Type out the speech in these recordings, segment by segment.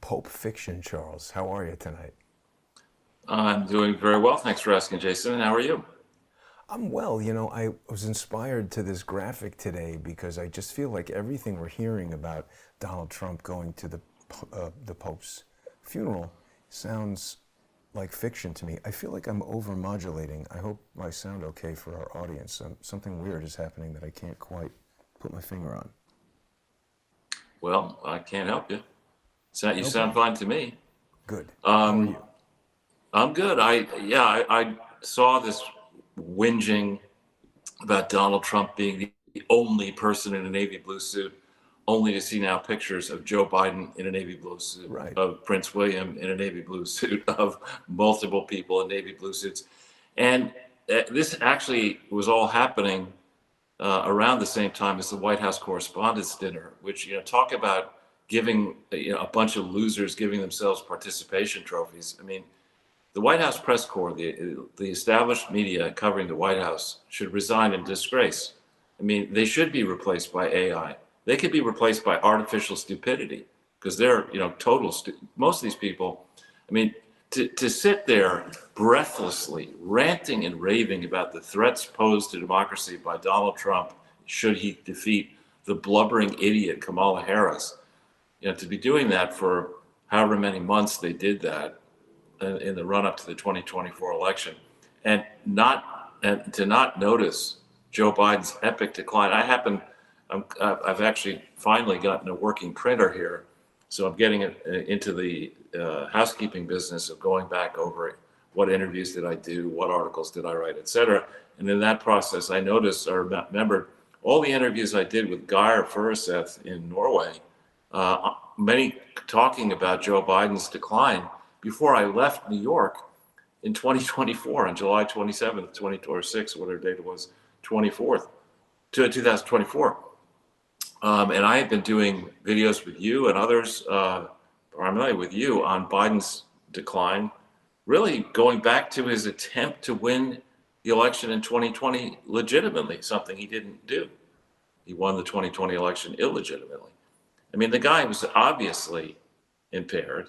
Pope Fiction, Charles. How are you tonight? I'm doing very well. Thanks for asking, Jason. How are you? I'm well. I was inspired to this graphic today because I just feel like everything we're hearing about Donald Trump going to the Pope's funeral sounds like fiction to me. I feel like I'm overmodulating. I hope I sound okay for our audience. Something weird is happening that I can't quite put my finger on. Well, I can't help you. You sound Okay, fine to me. good. How are Um, you? I'm good. I saw this whinging about Donald Trump being the only person in a navy blue suit, only to see now pictures of Joe Biden in a navy blue suit, Right. of Prince William in a navy blue suit, of multiple people in navy blue suits. And this actually was all happening around the same time as the White House Correspondents' Dinner, which, talk about giving, a bunch of losers giving themselves participation trophies. I mean, the White House press corps, the established media covering the White House, should resign in disgrace. I mean, they should be replaced by AI. They could be replaced by artificial stupidity because they're, most of these people, I mean, to sit there breathlessly ranting and raving about the threats posed to democracy by Donald Trump should he defeat the blubbering idiot Kamala Harris, to be doing that for however many months they did that in the run up to the 2024 election, and to not notice Joe Biden's epic decline. I've actually finally gotten a working printer here, so I'm getting into the housekeeping business of going back over what interviews did I do, what articles did I write, et cetera. And in that process, I noticed or remembered all the interviews I did with Geir Furuseth in Norway, many talking about Joe Biden's decline before I left New York in 2024 on July 27th, 2026, whatever date it was, 24th to 2024. And I have been doing videos with you and others, primarily with you, on Biden's decline, really going back to his attempt to win the election in 2020 legitimately, something he didn't do. He won the 2020 election illegitimately. I mean, the guy was obviously impaired.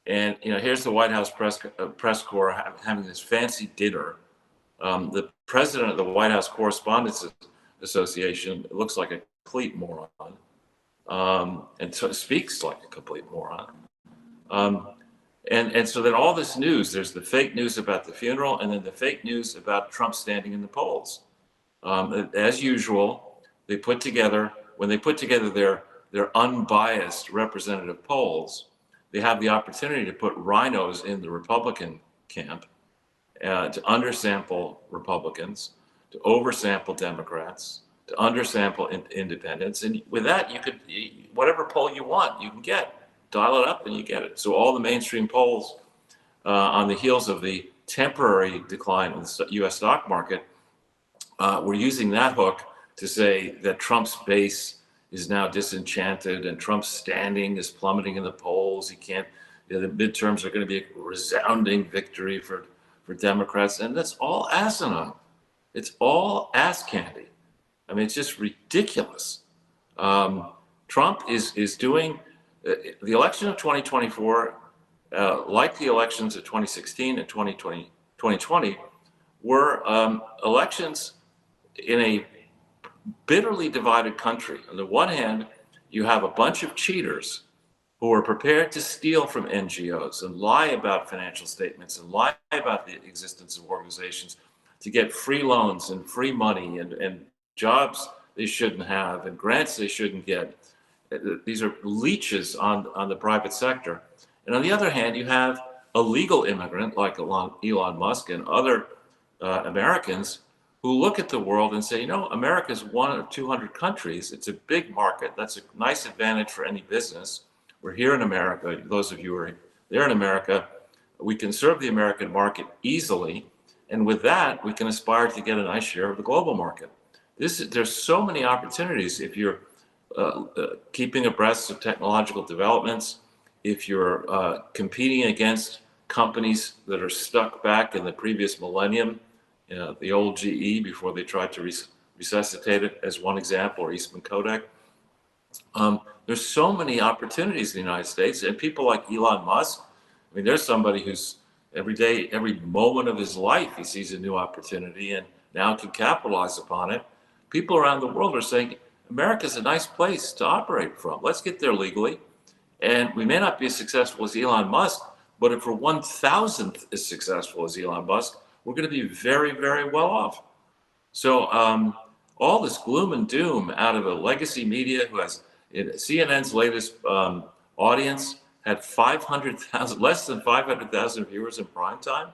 And here's the White House press corps having this fancy dinner. The president of the White House Correspondents Association looks like a complete moron, and so speaks like a complete moron. Um, and so then all this news, there's the fake news about the funeral, and then the fake news about Trump standing in the polls. As usual, they put together when they put together their unbiased representative polls, they have the opportunity to put rhinos in the Republican camp, to undersample Republicans, to oversample Democrats, to undersample independents, and with that you could whatever poll you want you can get, dial it up and you get it. So all the mainstream polls on the heels of the temporary decline in the U.S. stock market were using that hook to say that Trump's base is now disenchanted and Trump's standing is plummeting in the polls. He can't, the midterms are going to be a resounding victory for Democrats. And that's all asinine. It's all ass candy. I mean, it's just ridiculous. Trump is doing the election of 2024, like the elections of 2016 and 2020, were elections in a bitterly divided country. On the one hand, you have a bunch of cheaters who are prepared to steal from NGOs and lie about financial statements and lie about the existence of organizations to get free loans and free money and jobs they shouldn't have and grants they shouldn't get. These are leeches on the private sector. And on the other hand, you have a legal immigrant like Elon Musk and other Americans who look at the world and say, America is one of 200 countries. It's a big market. That's a nice advantage for any business. We're here in America. Those of you who are there in America, we can serve the American market easily. And with that, we can aspire to get a nice share of the global market. There's so many opportunities if you're keeping abreast of technological developments, if you're competing against companies that are stuck back in the previous millennium, the old GE before they tried to resuscitate it as one example, or Eastman Kodak. There's so many opportunities in the United States, and people like Elon Musk. I mean, there's somebody who's every day, every moment of his life, he sees a new opportunity and now can capitalize upon it. People around the world are saying America's a nice place to operate from. Let's get there legally. And we may not be as successful as Elon Musk, but if we're 1,000th as successful as Elon Musk, we're going to be very, very well off. So all this gloom and doom out of a legacy media who has CNN's latest audience had 500,000, less than 500,000 viewers in prime time.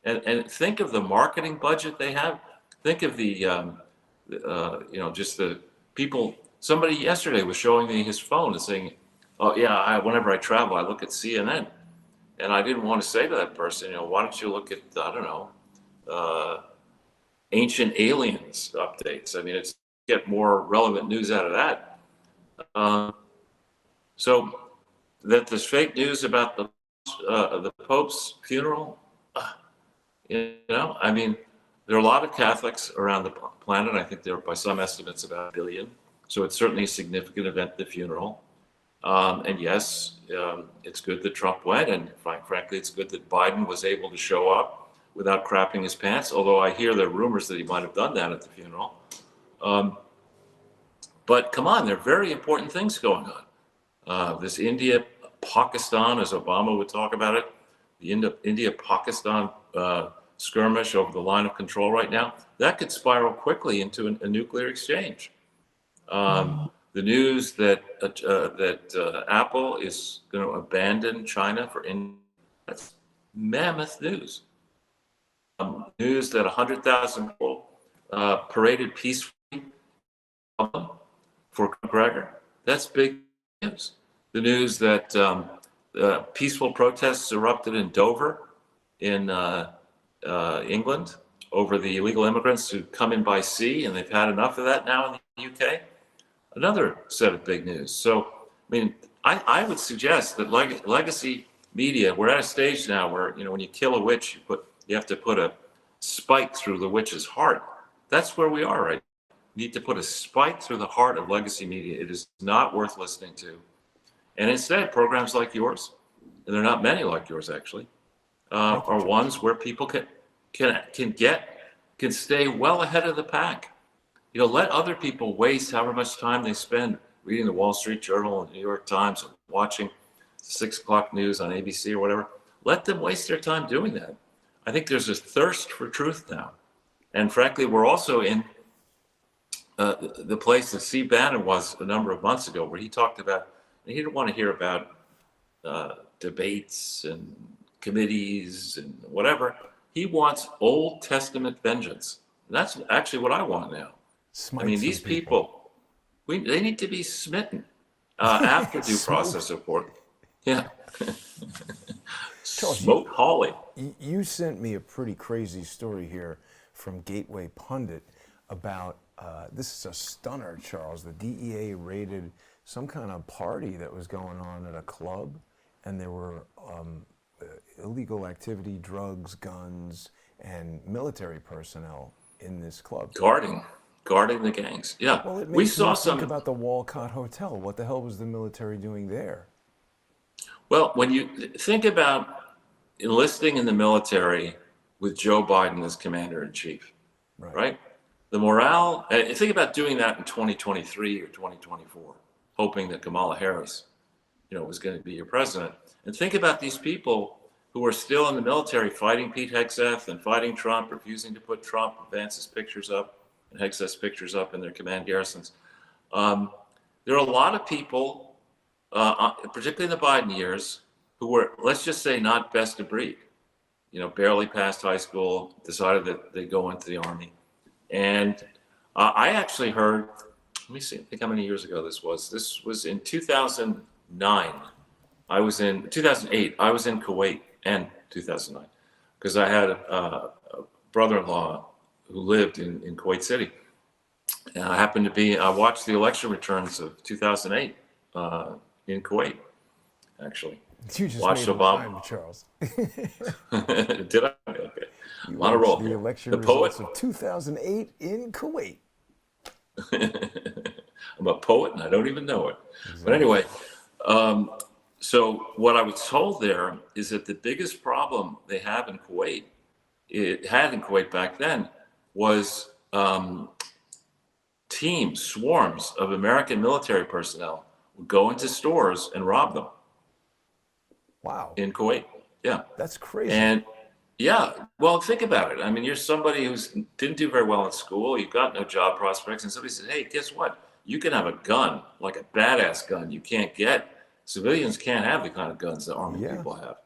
And think of the marketing budget they have. Think of the, just the people. Somebody yesterday was showing me his phone and saying, oh yeah, whenever I travel, I look at CNN. And I didn't want to say to that person, why don't you look at, I don't know, ancient aliens updates. I mean, it's get more relevant news out of that. So that there's fake news about the Pope's funeral, I mean, there are a lot of Catholics around the planet. I think there are, by some estimates, about 1 billion. So it's certainly a significant event, the funeral. And yes, it's good that Trump went, and frankly, it's good that Biden was able to show up without crapping his pants, although I hear there are rumors that he might have done that at the funeral. But come on, there are very important things going on. This India-Pakistan, as Obama would talk about it, the India-Pakistan skirmish over the line of control right now, that could spiral quickly into a nuclear exchange. The news that Apple is going to abandon China for India, that's mammoth news. News that 100,000 people paraded peacefully for McGregor, that's big news. The news that peaceful protests erupted in Dover in England over the illegal immigrants who come in by sea, and they've had enough of that now in the UK. Another set of big news. So, I mean, I would suggest that legacy media, we're at a stage now where, when you kill a witch, you have to put a spike through the witch's heart. That's where we are right now. You need to put a spike through the heart of legacy media. It is not worth listening to. And instead, programs like yours, and there are not many like yours actually, are ones where people can stay well ahead of the pack. Let other people waste however much time they spend reading the Wall Street Journal and the New York Times, or watching 6 o'clock news on ABC or whatever. Let them waste their time doing that. I think there's a thirst for truth now. And frankly, we're also in the place that Steve Bannon was a number of months ago, where he talked about, he didn't want to hear about debates and committees and whatever. He wants Old Testament vengeance. And that's actually what I want now. I mean, these people, they need to be smitten after due process support. Yeah. Smoke Hawley. You sent me a pretty crazy story here from Gateway Pundit about, this is a stunner, Charles. The DEA raided some kind of party that was going on at a club, and there were illegal activity, drugs, guns, and military personnel in this club. Guarding the gangs. Yeah. Well, it makes me think about the Walcott Hotel. What the hell was the military doing there? Well, when you think about enlisting in the military with Joe Biden as commander-in-chief, right? The morale, think about doing that in 2023 or 2024, hoping that Kamala Harris, was going to be your president. And think about these people who are still in the military fighting Pete Hegseth and fighting Trump, refusing to put Trump and Vance's pictures up and Hegseth's pictures up in their command garrisons. There are a lot of people, particularly in the Biden years, who were, let's just say, not best of breed. Barely passed high school, decided that they'd go into the Army. And I actually heard, let me see, I think how many years ago this was. This was in 2009. 2008, I was in Kuwait, and 2009, because I had a brother-in-law who lived in Kuwait City. And I watched the election returns of 2008 in Kuwait, actually. You just watched made Obama. Time, Charles. Did I? Okay. You On a roll. The election the results of 2008 in Kuwait. I'm a poet and I don't even know it. But Exactly. anyway, um, so what I was told there is that the biggest problem they have in Kuwait, it had in Kuwait back then, was teams, swarms of American military personnel would go into stores and rob them Wow, in Kuwait. Yeah. that's crazy. And yeah, well, think about it. I mean, you're somebody who didn't do very well in school, you've got no job prospects, and somebody says, hey, guess what? You can have a gun, like a badass gun you can't get. Civilians can't have the kind of guns that Army Yeah. people have.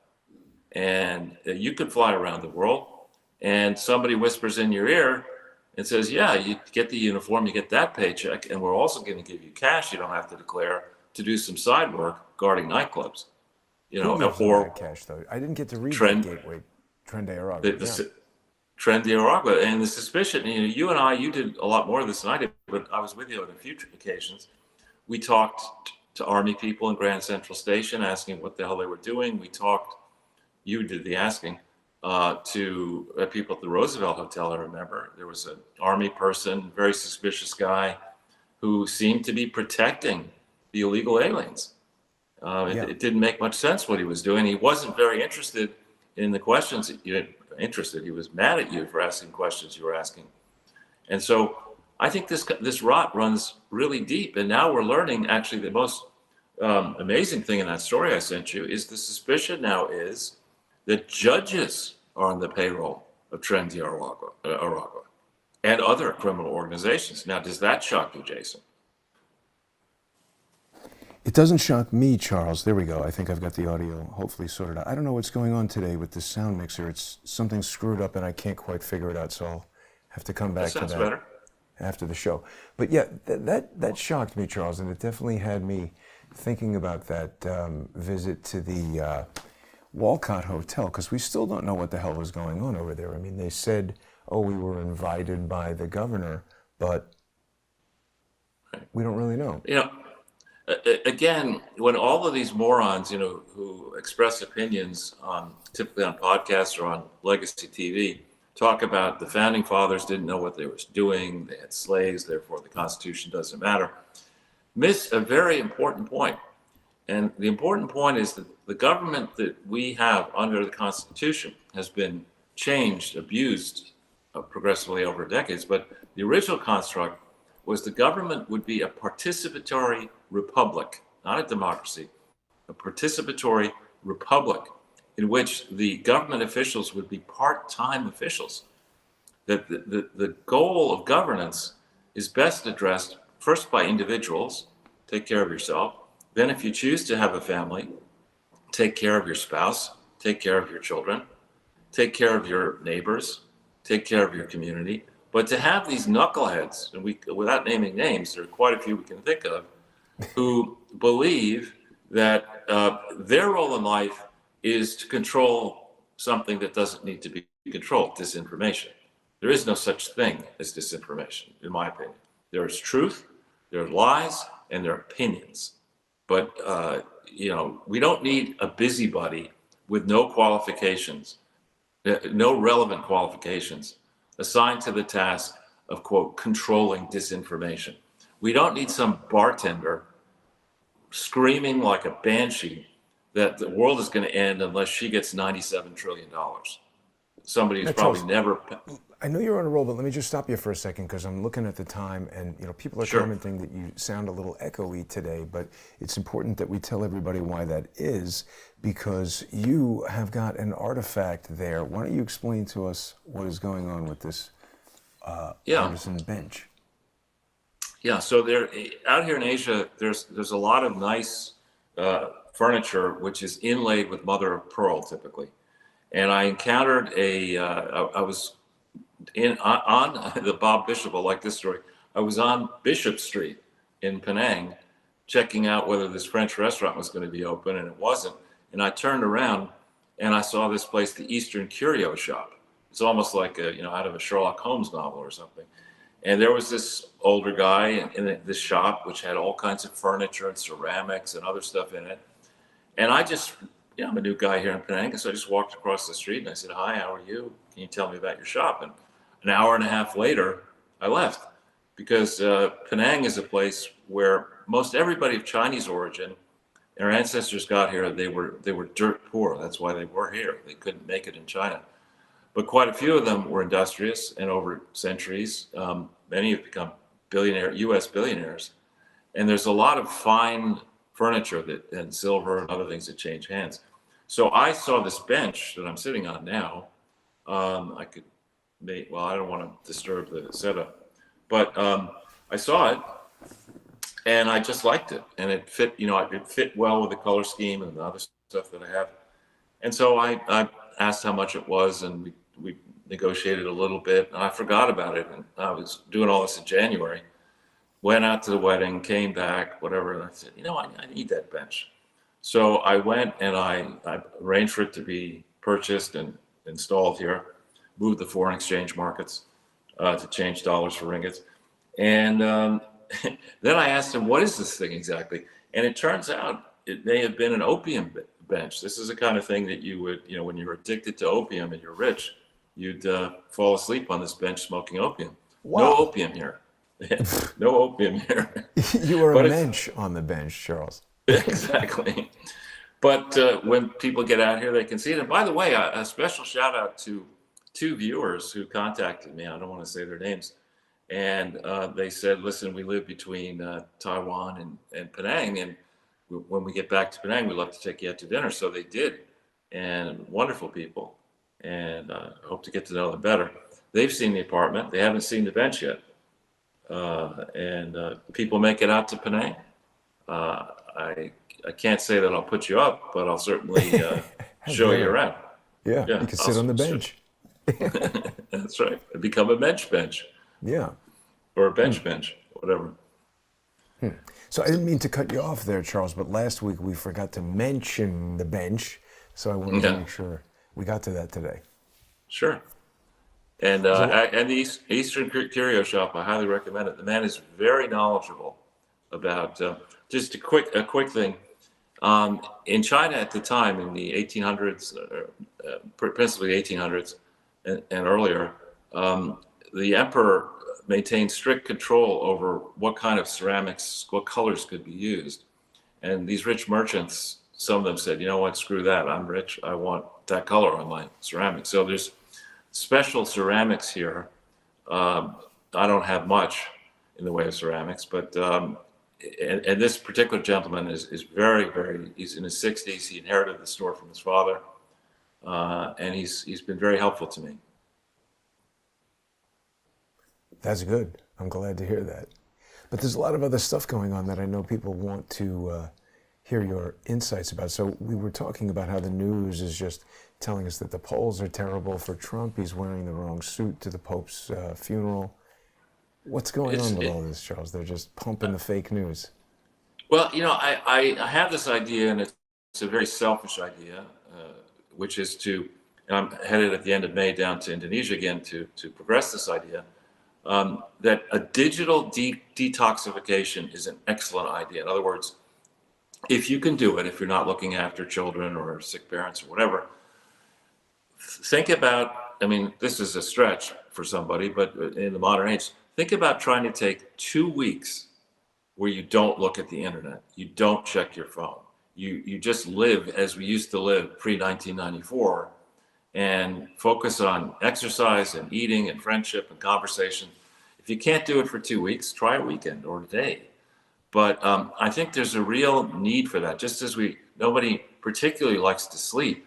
And you could fly around the world, and somebody whispers in your ear and says, yeah, you get the uniform, you get that paycheck, and we're also going to give you cash you don't have to declare to do some side work guarding nightclubs, Who gives them that or cash, though? I didn't get to read that trend gateway, Trend Arago. the, Yeah. the trend the Aragua. And the suspicion, you and I, you did a lot more of this than I did, but I was with you on a few occasions. We talked to Army people in Grand Central Station asking what the hell they were doing. We talked, you did the asking, to people at the Roosevelt Hotel. I remember there was an Army person, very suspicious guy, who seemed to be protecting the illegal aliens. Yeah. It didn't make much sense what he was doing. He wasn't very interested in the questions that you interested. He was mad at you for asking questions you were asking. And so I think this rot runs really deep. And now we're learning, actually, the most amazing thing in that story I sent you is the suspicion now is that judges are on the payroll of Trendy Aragua and other criminal organizations. Now, does that shock you, Jason? It doesn't shock me, Charles. There we go. I think I've got the audio hopefully sorted out. I don't know what's going on today with this sound mixer. It's something screwed up and I can't quite figure it out, so I'll have to come That back to sounds that better. after the show. But yeah, that shocked me, Charles, and it definitely had me thinking about that visit to the Walcott Hotel, because we still don't know what the hell was going on over there. I mean, they said, oh, we were invited by the governor, but we don't really know. Again, when all of these morons, who express opinions typically on podcasts or on legacy TV, talk about the founding fathers didn't know what they were doing, they had slaves, therefore the Constitution doesn't matter, miss a very important point. And the important point is that the government that we have under the Constitution has been changed, abused progressively over decades. But the original construct was the government would be a participatory republic, not a democracy, a participatory republic in which the government officials would be part-time officials. That the goal of governance is best addressed first by individuals, take care of yourself. Then if you choose to have a family, take care of your spouse, take care of your children, take care of your neighbors, take care of your community. But to have these knuckleheads, and without naming names, there are quite a few we can think of, who believe that their role in life is to control something that doesn't need to be controlled, disinformation. There is no such thing as disinformation, in my opinion. There is truth, there are lies, and there are opinions. But, we don't need a busybody with no qualifications, no relevant qualifications assigned to the task of, quote, controlling disinformation. We don't need some bartender screaming like a banshee that the world is going to end unless she gets $97 trillion. Somebody who's Now, probably Charles, never. I know you're on a roll, but let me just stop you for a second because I'm looking at the time, and people are Sure. commenting that you sound a little echoey today. But it's important that we tell everybody why that is, because you have got an artifact there. Why don't you explain to us what is going on with this Yeah. artisan bench? Yeah, so there, out here in Asia, there's a lot of nice furniture which is inlaid with mother of pearl typically, and I encountered I was on the Bob Bishop. I like this story. I was on Bishop Street in Penang, checking out whether this French restaurant was going to be open, and it wasn't. And I turned around and I saw this place, the Eastern Curio Shop. It's almost like out of a Sherlock Holmes novel or something. And there was this older guy in this shop, which had all kinds of furniture and ceramics and other stuff in it. And I just, I'm a new guy here in Penang, so I just walked across the street and I said, "Hi, how are you? Can you tell me about your shop?" And an hour and a half later, I left. because Penang is a place where most everybody of Chinese origin, our ancestors got here, they were dirt poor. That's why they were here. They couldn't make it in China. But quite a few of them were industrious, and over centuries, many have become U.S. billionaires. And there's a lot of fine furniture and silver and other things that change hands. So I saw this bench that I'm sitting on now. I could well, I don't want to disturb the setup, but I saw it and I just liked it, and it fit. It fit well with the color scheme and the other stuff that I have. And so I asked how much it was, and we negotiated a little bit, and I forgot about it. And I was doing all this in January. Went out to the wedding, came back, whatever, and I said, I need that bench. So I went and I arranged for it to be purchased and installed here, moved the foreign exchange markets to change dollars for ringgits. And then I asked him, what is this thing exactly? And it turns out it may have been an opium bench. This is the kind of thing that you would, when you're addicted to opium and you're rich, you'd fall asleep on this bench smoking opium. Wow. No opium here. No opium here. You were a mensch on the bench, Charles. Exactly. But when people get out here, they can see it. And by the way, a special shout out to 2 viewers who contacted me. I don't want to say their names. And they said, listen, we live between Taiwan and Penang. And when we get back to Penang, we'd love to take you out to dinner. So they did. And wonderful people. And I hope to get to know them better. They've seen the apartment. They haven't seen the bench yet. And people make it out to Penang. I can't say that I'll put you up, but I'll certainly show you around. Yeah, you can sit on the bench. That's right. Become a bench. Yeah. Or a bench, whatever. So I didn't mean to cut you off there, Charles, but last week we forgot to mention the bench. So I wanted to make sure we got to that today. Sure. And the Eastern Curio Shop, I highly recommend it. The man is very knowledgeable about, just a quick thing. In China at the time, in the 1800s, principally 1800s and earlier, the emperor maintained strict control over what kind of ceramics, what colors could be used. And these rich merchants, some of them said, you know what, screw that. I'm rich. I want that color on my ceramics. So there's special ceramics here. I don't have much in the way of ceramics, but and this particular gentleman is very, very, he's in his 60s. He inherited the store from his father, and he's been very helpful to me. That's good. I'm glad to hear that. But there's a lot of other stuff going on that I know people want to hear your insights about. So we were talking about how the news is just telling us that the polls are terrible for Trump. He's wearing the wrong suit to the Pope's funeral. What's going on with all this, Charles? They're just pumping the fake news. Well, I have this idea, and it's a very selfish idea, which is and I'm headed at the end of May down to Indonesia again to progress this idea, that a digital detoxification is an excellent idea. In other words, if you can do it, if you're not looking after children or sick parents or whatever, think about, this is a stretch for somebody, but in the modern age, think about trying to take 2 weeks where you don't look at the internet, you don't check your phone, you just live as we used to live pre-1994, and focus on exercise and eating and friendship and conversation. If you can't do it for 2 weeks, try a weekend or a day. But I think there's a real need for that, just as nobody particularly likes to sleep.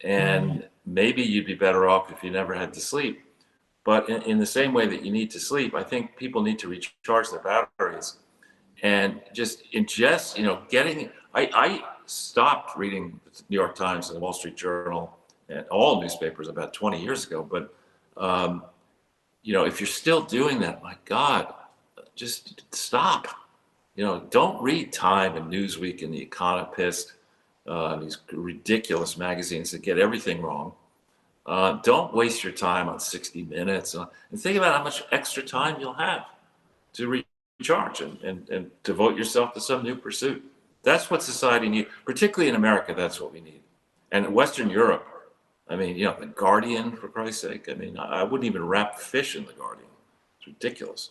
And maybe you'd be better off if you never had to sleep. But in the same way that you need to sleep, I think people need to recharge their batteries and just ingest, I stopped reading the New York Times and the Wall Street Journal and all newspapers about 20 years ago. But, if you're still doing that, my God, just stop. Don't read Time and Newsweek and The Economist, these ridiculous magazines that get everything wrong. Don't waste your time on 60 Minutes. And think about how much extra time you'll have to recharge and devote yourself to some new pursuit. That's what society needs, particularly in America. That's what we need. And in Western Europe, The Guardian, for Christ's sake. I wouldn't even wrap fish in The Guardian. It's ridiculous.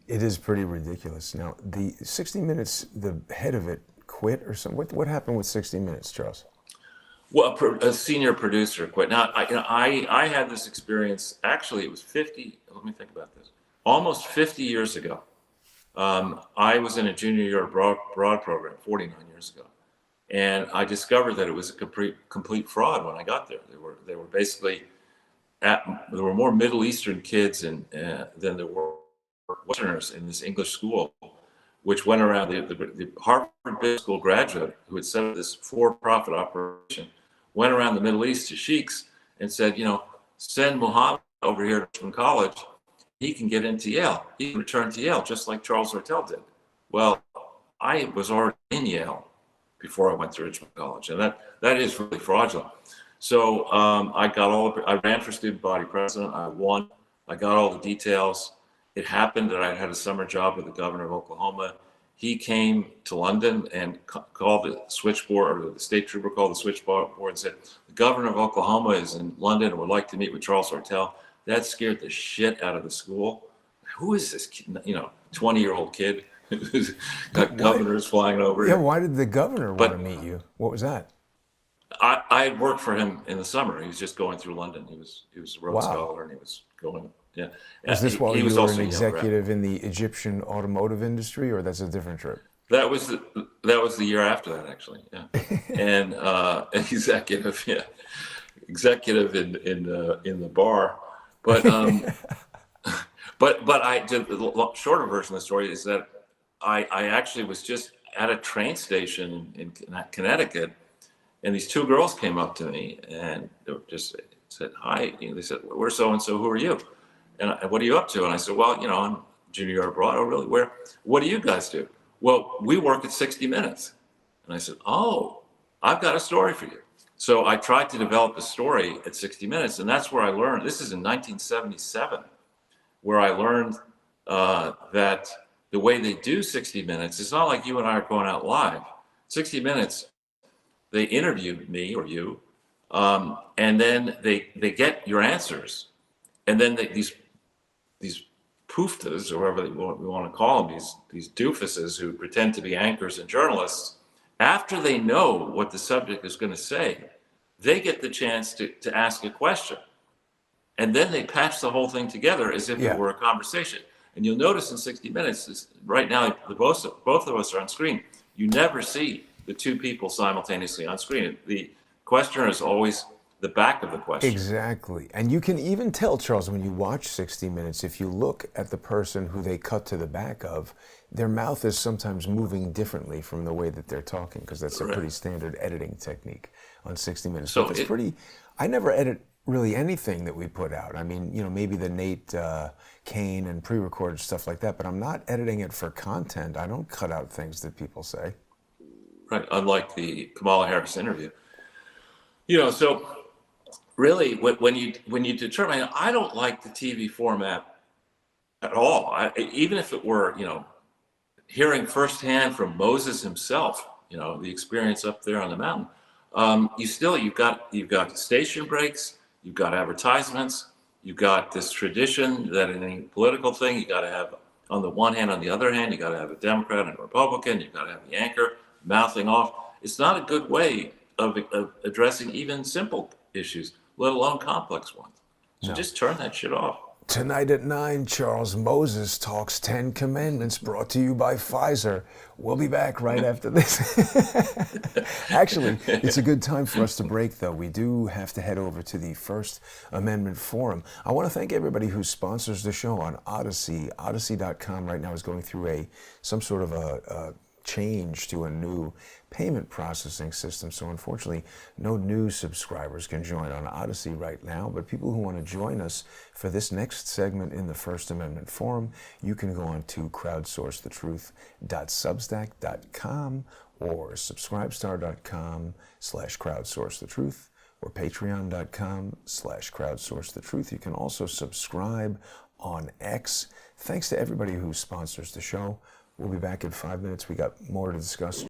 It is pretty ridiculous. Now, the 60 Minutes, the head of it quit or something. What happened with 60 Minutes, Charles? Well, a senior producer quit. Now, I had this experience. Actually, it was 50. Let me think about this. Almost 50 years ago, I was in a junior year broad program 49 years ago, and I discovered that it was a complete fraud when I got there. They were basically there were more Middle Eastern kids than there were Westerners in this English school, which went around the Harvard Business School graduate who had set up this for-profit operation, went around the Middle East to sheiks and said, send Muhammad over here to Richmond College. He can get into Yale. He can return to Yale just like Charles Ortel did. Well, I was already in Yale before I went to Richmond College, and that is really fraudulent. So I ran for student body president. I won. I got all the details. It happened that I had a summer job with the governor of Oklahoma. He came to London and called the switchboard, or the state trooper called the switchboard and said, the governor of Oklahoma is in London and would like to meet with Charles Ortel. That scared the shit out of the school. Who is this kid, 20-year-old kid who's got governors flying over? Yeah, why did the governor want to meet you? What was that? I had worked for him in the summer. He was just going through London. He was a Rhodes Scholar, and he was going. Yeah. Was this while he you was were also an a young executive in the Egyptian automotive industry, or that's a different trip? That was the year after that, actually. Yeah. And executive, yeah, executive in the bar, but but I did the shorter version of the story is that I actually was just at a train station in Connecticut, and these two girls came up to me and they were just said hi. They said, "We're so and so. Who are you? And what are you up to?" And I said, "Well, I'm junior year abroad." "Oh, really? Where? What do you guys do?" "Well, we work at 60 Minutes." And I said, "Oh, I've got a story for you." So I tried to develop a story at 60 Minutes, and that's where I learned. This is in 1977, where I learned that the way they do 60 Minutes, it's not like you and I are going out live. 60 Minutes, they interview me or you, and then they get your answers, and then these pooftas, or whatever we want to call them, these doofuses who pretend to be anchors and journalists, after they know what the subject is going to say, they get the chance to ask a question. And then they patch the whole thing together as if it were a conversation. And you'll notice in 60 Minutes, right now, both of us are on screen. You never see the two people simultaneously on screen. The questioner is always the back of the question. Exactly. And you can even tell, Charles, when you watch 60 Minutes, if you look at the person who they cut to the back of, their mouth is sometimes moving differently from the way that they're talking, because that's a pretty standard editing technique on 60 Minutes. So it's pretty, I never edit really anything that we put out. I mean, maybe the Nate Kane and pre-recorded stuff like that, but I'm not editing it for content. I don't cut out things that people say. Right, unlike the Kamala Harris interview. So really, when you determine, I don't like the TV format at all. Even if it were, hearing firsthand from Moses himself, the experience up there on the mountain, you've got station breaks, you've got advertisements, you've got this tradition that in any political thing, you got to have, on the one hand, on the other hand, you got to have a Democrat and a Republican, you've got to have the anchor mouthing off. It's not a good way of addressing even simple issues, let alone complex ones. So just turn that shit off. Tonight at 9, Charles Moses talks 10 Commandments, brought to you by Pfizer. We'll be back right after this. Actually, it's a good time for us to break, though. We do have to head over to the First Amendment Forum. I want to thank everybody who sponsors the show on Odyssey. Odyssey.com right now is going through some sort of a change to a new payment processing system. So unfortunately, no new subscribers can join on Odyssey right now, but people who want to join us for this next segment in the First Amendment Forum, you can go on to crowdsourcethetruth.substack.com or subscribestar.com/crowdsourcethetruth or patreon.com/crowdsourcethetruth. You can also subscribe on X. Thanks to everybody who sponsors the show. We'll be back in 5 minutes. We got more to discuss.